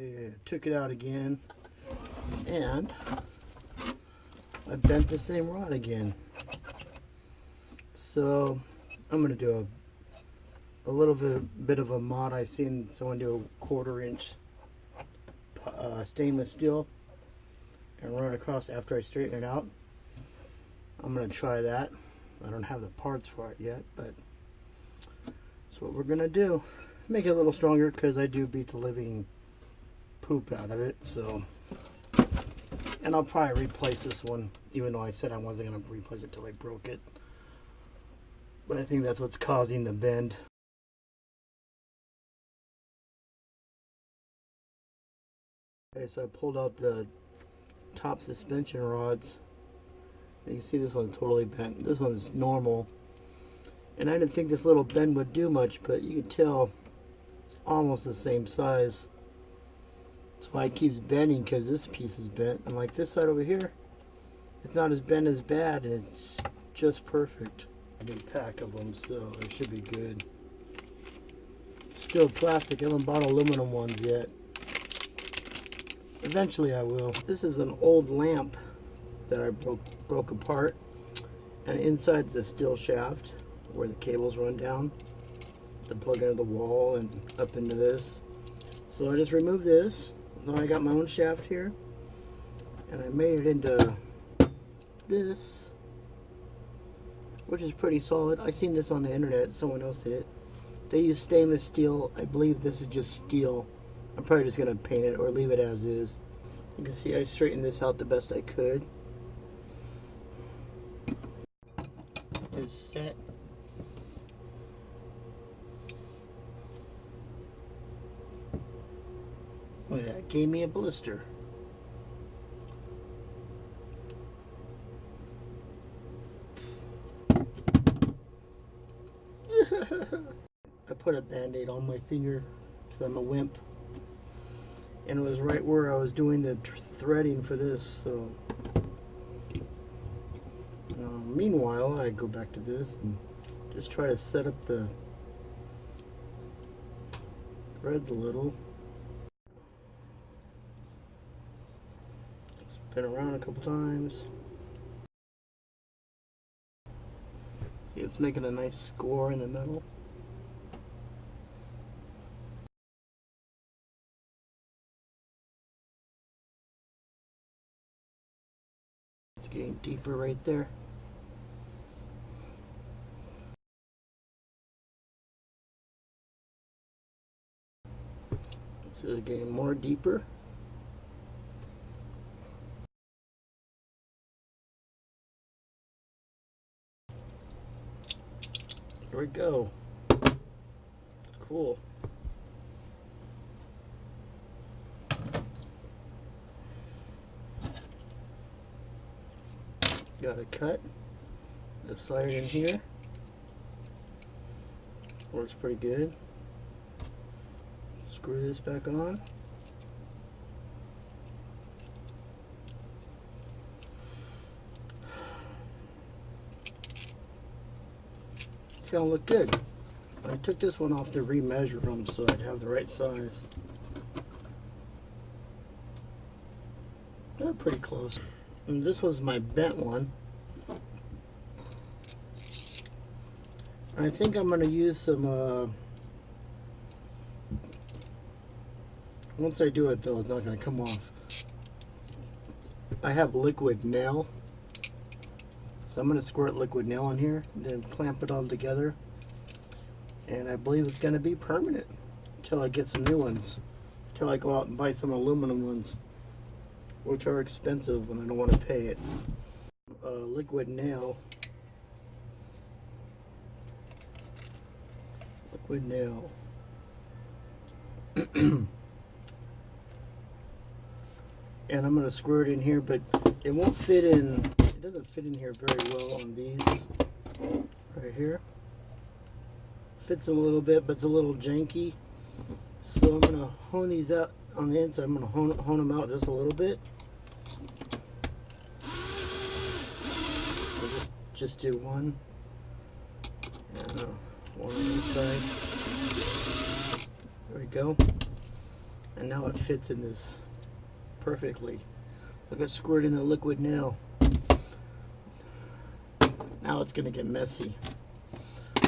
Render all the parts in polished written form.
I took it out again, and I bent the same rod again. So I'm gonna do a little bit of a mod. I seen someone do a 1/4 inch stainless steel and run it across after I straighten it out. I'm gonna try that. I don't have the parts for it yet, but that's what we're gonna do. Make it a little stronger because I do beat the living poop out of it. So, and I'll probably replace this one, even though I said I wasn't gonna replace it till I broke it. But I think that's what's causing the bend. Okay, so I pulled out the top suspension rods. You can see this one's totally bent. This one's normal. And I didn't think this little bend would do much, but you can tell it's almost the same size. That's why it keeps bending, because this piece is bent. And like this side over here, it's not as bent as bad, and it's just perfect. A new pack of them, so it should be good. Still plastic. I haven't bought aluminum ones yet. Eventually I will. This is an old lamp that I broke apart, and inside's a steel shaft where the cables run down to plug into the wall and up into this. So I just removed this. Now I got my own shaft here, and I made it into this, which is pretty solid. I seen this on the internet. Someone else did it. They use stainless steel. I believe this is just steel. I'm probably just gonna paint it or leave it as is. You can see I straightened this out the best I could. It's set. Look at that, gave me a blister. I put a band-aid on my finger because I'm a wimp. And it was right where I was doing the threading for this, so meanwhile I go back to this and just try to set up the threads a little. Spin around a couple times. See, it's making a nice score in the middle. It's getting deeper right there. So it's getting more deeper. There we go. Cool. Got a cut. Just slide it in here. Works pretty good. Screw this back on. It's gonna look good. I took this one off to remeasure them so I'd have the right size. They're pretty close. And this was my bent one. I think I'm going to use some, once I do it though, it's not going to come off. I have liquid nail. So I'm going to squirt liquid nail on here, then clamp it all together. And I believe it's going to be permanent until I get some new ones. Until I go out and buy some aluminum ones, which are expensive and I don't want to pay it. Liquid nail. Liquid nail. And I'm going to squirt it in here, but it won't fit in. It doesn't fit in here very well on these. Right here. Fits in a little bit, but it's a little janky. So I'm going to hone these out on the inside. I'm going to hone them out just a little bit. I'll just do one. And one on this side. There we go. And now it fits in this perfectly. Look at squirting the liquid nail. Now it's going to get messy.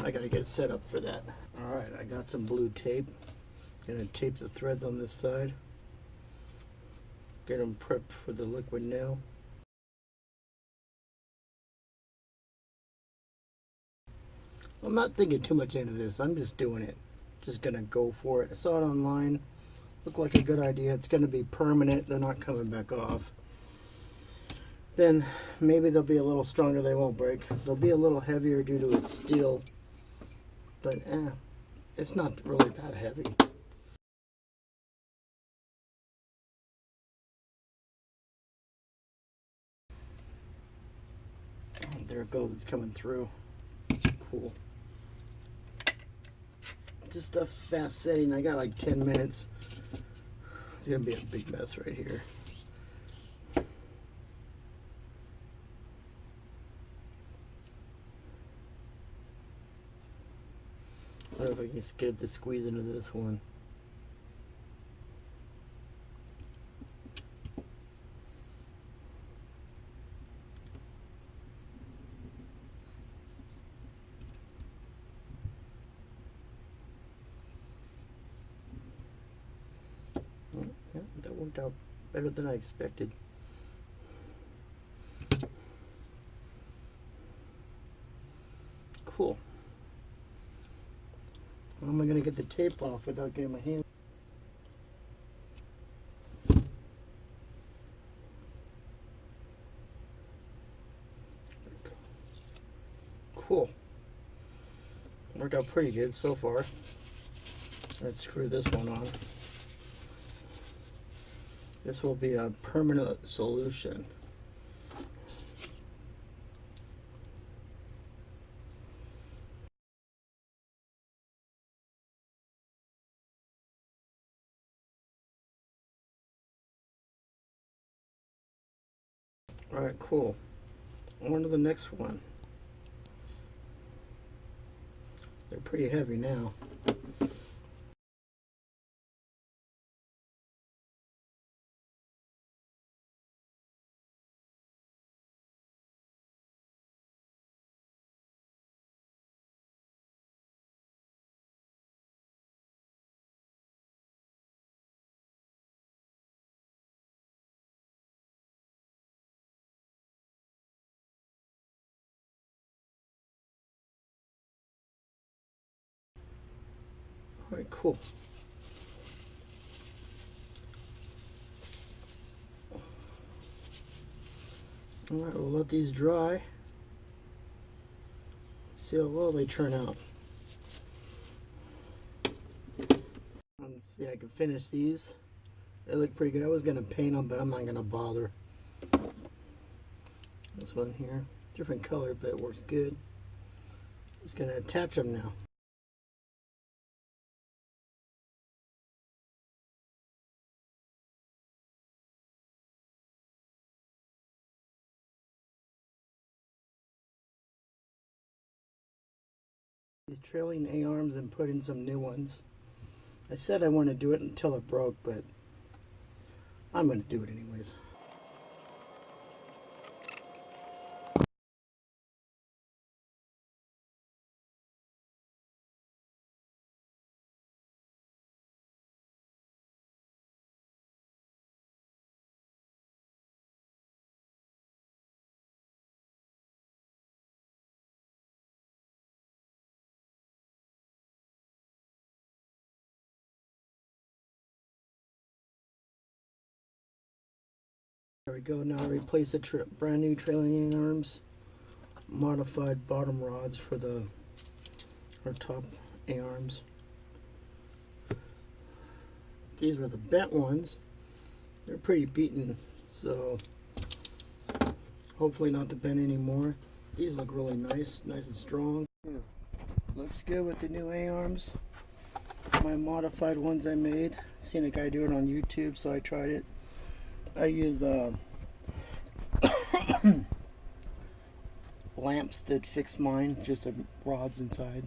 I got to get set up for that. Alright, I got some blue tape. Going to tape the threads on this side. Get them prepped for the liquid nail. I'm not thinking too much into this. I'm just doing it. Just going to go for it. I saw it online. Looked like a good idea. It's going to be permanent. They're not coming back off. Then maybe they'll be a little stronger. They won't break. They'll be a little heavier due to its steel. But it's not really that heavy. Oh, there it goes. It's coming through. Cool. This stuff's fast setting. I got like 10 minutes. It's going to be a big mess right here. I don't know if I can get the squeeze into this one. Yeah, that worked out better than I expected. Cool. How am I going to get the tape off without getting my hand? Cool. Worked out pretty good so far. Let's screw this one on. This will be a permanent solution. Alright, cool. On to the next one. They're pretty heavy now. Alright, cool. Alright, we'll let these dry. See how well they turn out. Let's see, I can finish these. They look pretty good. I was going to paint them, but I'm not going to bother. This one here, different color, but it works good. Just going to attach them now. These trailing A-arms and put in some new ones. I said I want to do it until it broke, but I'm going to do it anyways. There we go. Now I replace the brand new trailing A-arms, modified bottom rods for our top A-arms. These were the bent ones. They're pretty beaten, so hopefully not to bend anymore. These look really nice and strong. Yeah. Looks good with the new A-arms. My modified ones I made. Seen a guy do it on YouTube, so I tried it. I use lamps that fix mine, just rods inside.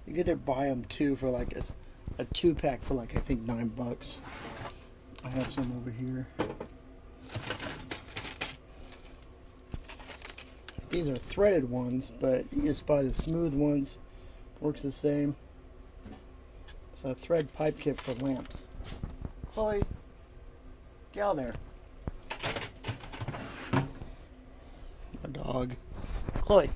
You can either buy them too for like a 2-pack for like I think $9. I have some over here. These are threaded ones, but you can just buy the smooth ones. Works the same. It's a thread pipe kit for lamps. Chloe, get out there. My dog. Chloe.